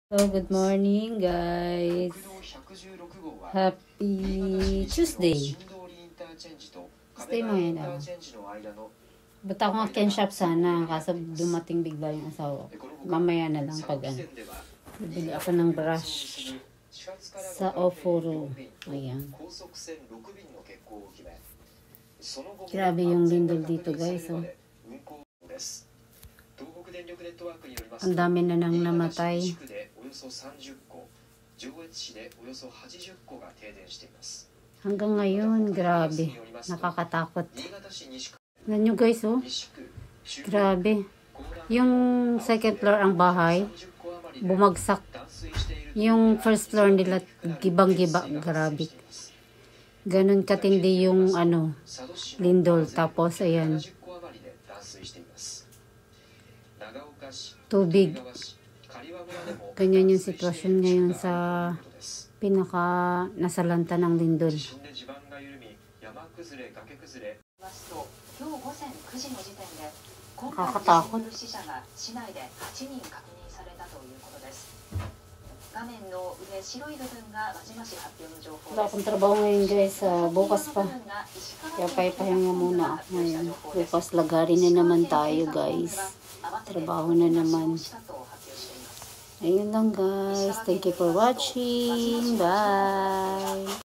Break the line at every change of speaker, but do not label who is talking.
So, good morning guys. Happy Tuesday. Tuesday mga yan. Ba't ako nga shop sana kaso dumating bigla yung asawa. Mamaya na lang pag ano. Bibili ako ng brush sa Oforo. Ayan. Grabe yung lindol dito guys. Oh. Ang dami na nang namatay. Hanggang ngayon, grabe. Nakakatakot. Tignan nyo guys, oh. Grabe. Yung second floor ang bahay, bumagsak. Yung first floor nila, gibang-giba. Grabe. Ganon katindi yung lindol. Tapos, ayan. Tubig. Ganyan yung sitwasyon ngayon sa nasalanta ng lindol. Nakakatakot. Wala akong trabaho ngayon guys. Bukas pa. Kaya pahipahinga muna ako ngayon. Bukas lagarin na naman tayo guys. Trabaho na naman. Ayun lang guys. Thank you for watching. Bye.